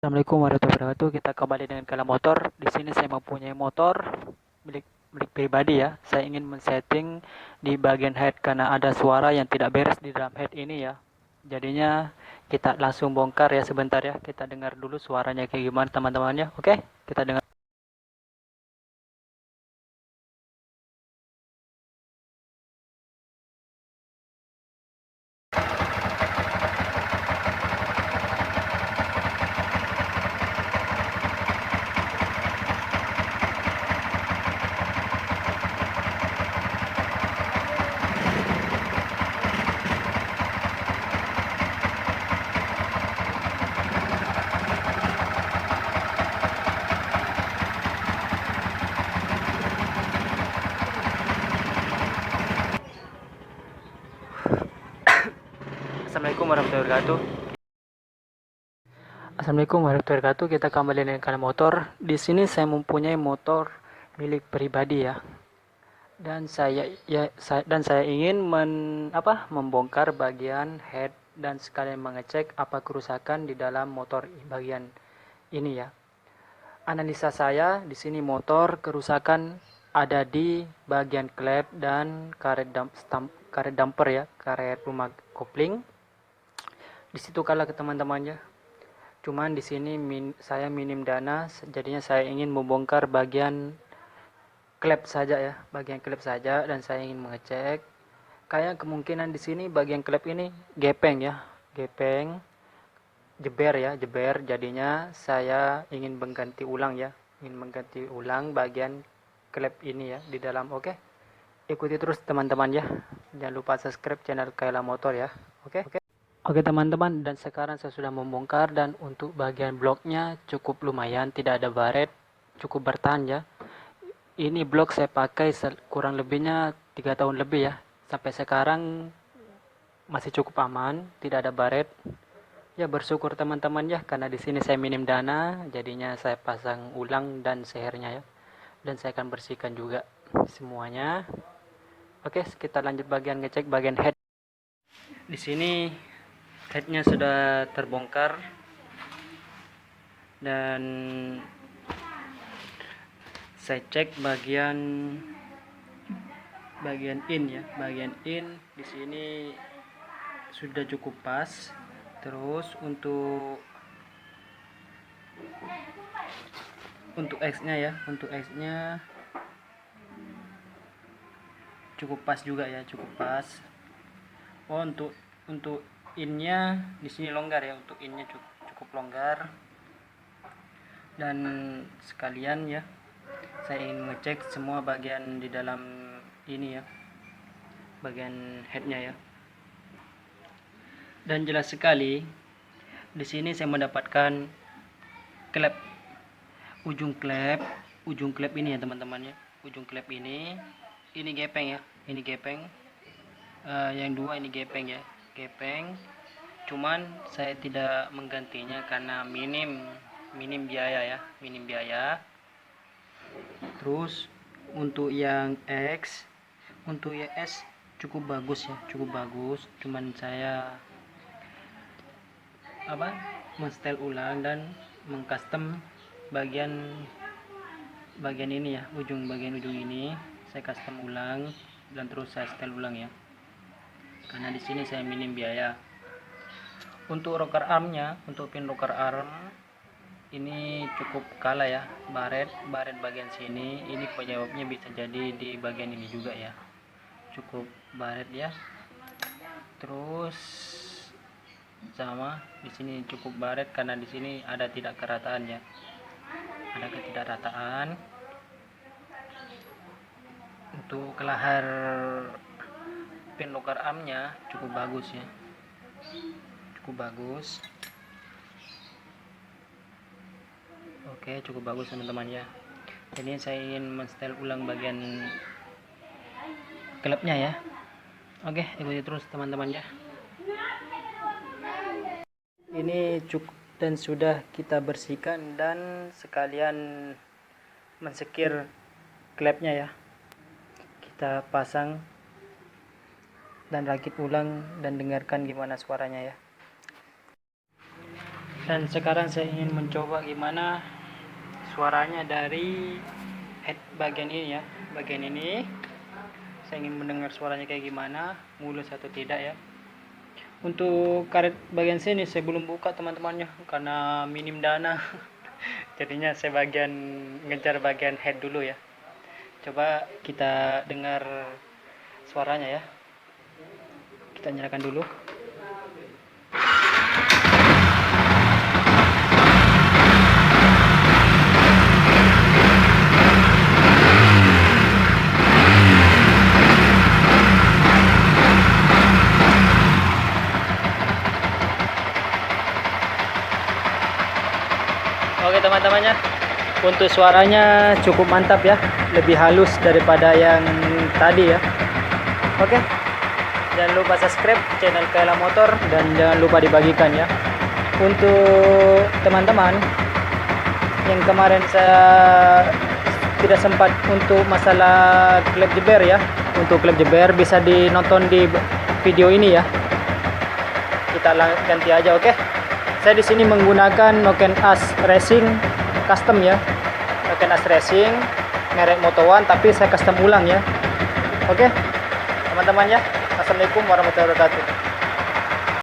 Assalamualaikum warahmatullahi wabarakatuh. Kita kembali dengan Kala Motor. Di sini saya mempunyai motor milik milik pribadi ya. Saya ingin men-setting di bagian head karena ada suara yang tidak beres di dalam head ini ya. Jadinya kita langsung bongkar ya sebentar ya. Kita dengar dulu suaranya kayak gimana teman-temannya. Oke, kita dengar. Assalamualaikum warahmatullahi wabarakatuh. Assalamualaikum warahmatullahi wabarakatuh. Kita kembali dengan Kala Motor. Di sini saya mempunyai motor milik pribadi ya. Dan saya ingin membongkar bagian head dan sekalian mengecek apa kerusakan di dalam motor bagian ini ya. Analisa saya di sini motor kerusakan ada di bagian klep dan karet damper ya, karet rumah kopling. Di situ kalah ke teman-temannya. Cuman di sini saya minim dana, jadinya saya ingin membongkar bagian klep saja ya, bagian klep saja, dan saya ingin mengecek. Kayak kemungkinan di sini bagian klep ini gepeng ya, gepeng, jeber ya, jeber. Jadinya saya ingin mengganti ulang ya, ingin mengganti ulang bagian klep ini ya di dalam. Oke, ikuti terus teman-teman ya. Jangan lupa subscribe channel Kayla Motor ya. Oke. Oke teman-teman, dan sekarang saya sudah membongkar dan untuk bagian bloknya cukup lumayan, tidak ada baret, cukup bertahan ya. Ini blok saya pakai kurang lebihnya 3 tahun lebih ya. Sampai sekarang masih cukup aman, tidak ada baret. Ya bersyukur teman-teman ya, karena di sini saya minim dana, jadinya saya pasang ulang dan sehernya ya. Dan saya akan bersihkan juga semuanya. Oke, kita lanjut bagian ngecek bagian head. Di sini headnya sudah terbongkar dan saya cek bagian in ya, bagian in di sini sudah cukup pas. Terus untuk X-nya ya, untuk X-nya cukup pas juga ya, cukup pas. Oh, untuk in-nya di sini longgar ya, untuk in-nya cukup longgar. Dan sekalian ya, saya ingin ngecek semua bagian di dalam ini ya, bagian headnya ya. Dan jelas sekali di sini saya mendapatkan klep, ujung klep ini ya teman-teman ya, ujung klep ini gepeng ya, ini gepeng. Yang dua ini gepeng ya, gepeng. Cuman saya tidak menggantinya karena minim biaya ya, minim biaya. Terus untuk yang X, untuk yang S cukup bagus ya, cukup bagus. Cuman saya menstel ulang dan mengcustom bagian ini ya, bagian ujung ini saya custom ulang dan terus saya setel ulang ya, karena di sini saya minim biaya. Untuk rocker armnya, untuk pin rocker arm ini cukup kalah ya, baret bagian sini ini penyebabnya bisa jadi di bagian ini juga ya, cukup baret ya. Terus sama di sini cukup baret karena di sini ada tidak kerataan ya, ada ketidakrataan. Untuk kelahar pin locker armnya cukup bagus ya, cukup bagus. Oke, cukup bagus teman-teman ya. Jadi saya ingin menstel ulang bagian klepnya ya. Oke, ikuti terus teman-teman ya. Ini cukup dan sudah kita bersihkan dan sekalian mensekir klepnya ya. Kita pasang dan rakit ulang dan dengarkan gimana suaranya ya. Dan sekarang saya ingin mencoba gimana suaranya dari head bagian ini ya, bagian ini. Saya ingin mendengar suaranya kayak gimana, mulus atau tidak ya. Untuk karet bagian sini saya belum buka teman-temannya karena minim dana. Jadinya saya ngejar bagian head dulu ya. Coba kita dengar suaranya ya. Kita nyalakan dulu. Oke teman-temannya, untuk suaranya cukup mantap ya, lebih halus daripada yang tadi ya. Oke, jangan lupa subscribe channel Kaila Motor dan jangan lupa dibagikan ya. Untuk teman-teman yang kemarin saya tidak sempat untuk masalah klep jeber ya, untuk klep jeber bisa dinonton di video ini ya. Kita ganti aja, oke? Saya di sini menggunakan Noken As Racing custom ya, Noken As Racing merek Moto1, tapi saya custom ulang ya. Oke teman-teman ya, assalamualaikum warahmatullahi wabarakatuh.